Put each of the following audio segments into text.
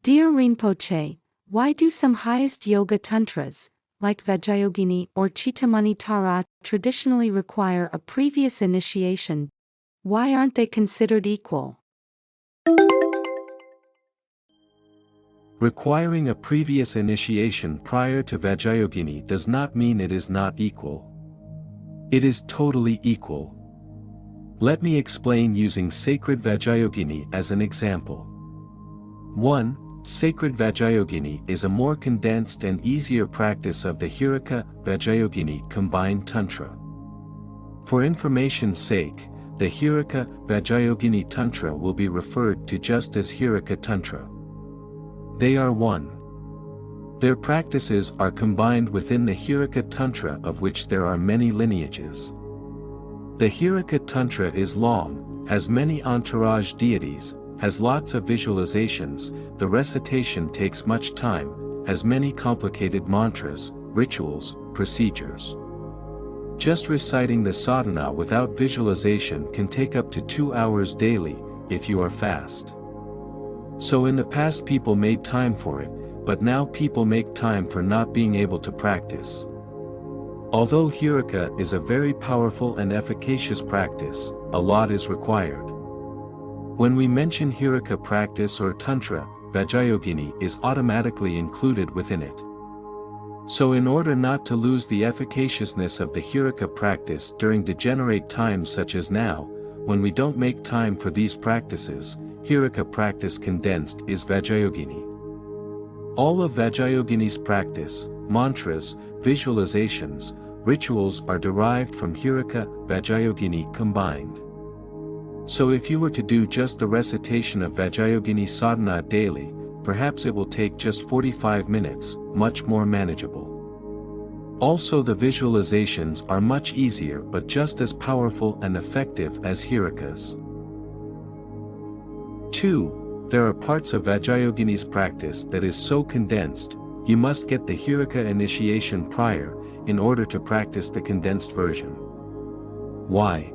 Dear Rinpoche, why do some highest yoga tantras, like Vajrayogini or Chittamanitara, traditionally require a previous initiation? Why aren't they considered equal? Requiring a previous initiation prior to Vajrayogini does not mean it is not equal. It is totally equal. Let me explain using sacred Vajrayogini as an example. 1. Sacred Vajrayogini is a more condensed and easier practice of the Hiraka Vajrayogini combined Tantra. For information's sake, the Hiraka Vajrayogini Tantra will be referred to just as Hiraka Tantra. They are one. Their practices are combined within the Hiraka Tantra, of which there are many lineages. The Hiraka Tantra is long, has many entourage deities, has lots of visualizations, the recitation takes much time, has many complicated mantras, rituals, procedures. Just reciting the sadhana without visualization can take up to 2 hours daily, if you are fast. So in the past people made time for it, but now people make time for not being able to practice. Although Hiraka is a very powerful and efficacious practice, a lot is required. When we mention Hiraka practice or Tantra, Vajrayogini is automatically included within it. So in order not to lose the efficaciousness of the Hiraka practice during degenerate times such as now, when we don't make time for these practices, Hiraka practice condensed is Vajrayogini. All of Vajrayogini's practice, mantras, visualizations, rituals are derived from Hiraka Vajrayogini combined. So if you were to do just the recitation of Vajrayogini sadhana daily, perhaps it will take just 45 minutes, much more manageable. Also the visualizations are much easier but just as powerful and effective as Hiraka's. 2. There are parts of Vajrayogini's practice that is so condensed, you must get the Hiraka initiation prior, in order to practice the condensed version. Why?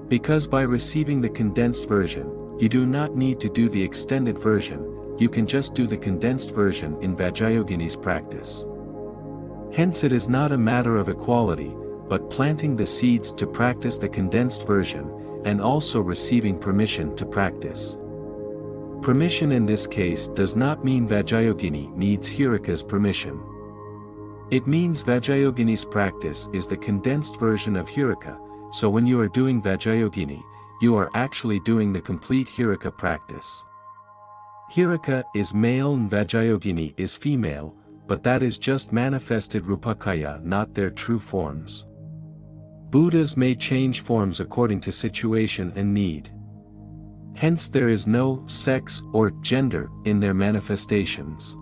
Because by receiving the condensed version, you do not need to do the extended version, you can just do the condensed version in Vajrayogini's practice. Hence it is not a matter of equality, but planting the seeds to practice the condensed version, and also receiving permission to practice. Permission in this case does not mean Vajrayogini needs Hiraka's permission. It means Vajrayogini's practice is the condensed version of Hiraka, so when you are doing Vajrayogini, you are actually doing the complete Hiraka practice. Hiraka is male and Vajrayogini is female, but that is just manifested Rupakaya, not their true forms. Buddhas may change forms according to situation and need. Hence there is no sex or gender in their manifestations.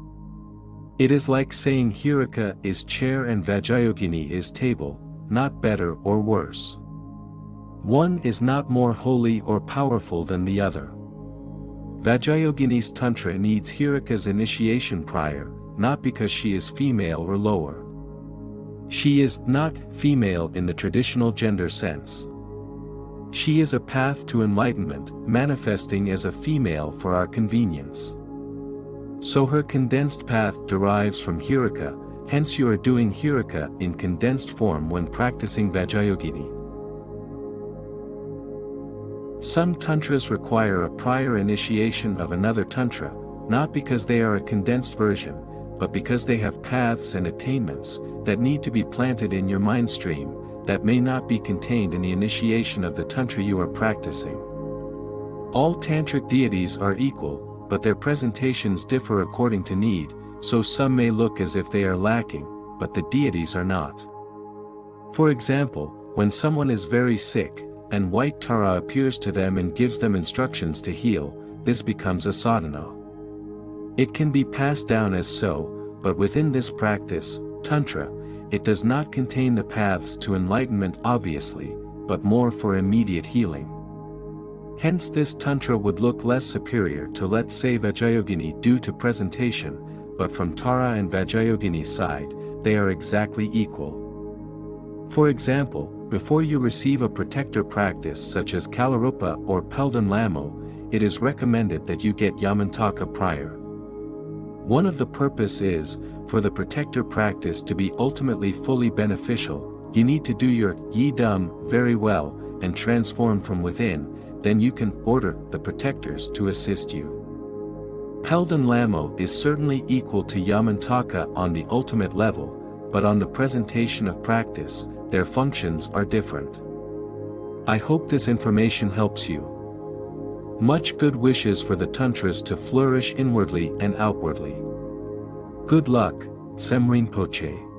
It is like saying Hiraka is chair and Vajrayogini is table, not better or worse. One is not more holy or powerful than the other. Vajrayogini's Tantra needs Hiraka's initiation prior, not because she is female or lower. She is not female in the traditional gender sense. She is a path to enlightenment, manifesting as a female for our convenience. So her condensed path derives from Hiraka, hence you are doing Hiraka in condensed form when practicing Vajrayogini. Some tantras require a prior initiation of another tantra, not because they are a condensed version, but because they have paths and attainments that need to be planted in your mind stream, that may not be contained in the initiation of the tantra you are practicing. All tantric deities are equal, but their presentations differ according to need, so some may look as if they are lacking, but the deities are not. For example, when someone is very sick, and white Tara appears to them and gives them instructions to heal, this becomes a sadhana. It can be passed down as so, but within this practice, Tantra, it does not contain the paths to enlightenment obviously, but more for immediate healing. Hence this Tantra would look less superior to, let's say, Vajrayogini due to presentation, but from Tara and Vajrayogini's side, they are exactly equal. For example, before you receive a protector practice such as Kalarupa or Peldan Lamo, it is recommended that you get Yamantaka prior. One of the purpose is, for the protector practice to be ultimately fully beneficial, you need to do your yi-dum very well, and transform from within, then you can order the protectors to assist you. Pelden Lamo is certainly equal to Yamantaka on the ultimate level, but on the presentation of practice, their functions are different. I hope this information helps you. Much good wishes for the Tantras to flourish inwardly and outwardly. Good luck, Tsem Rinpoche.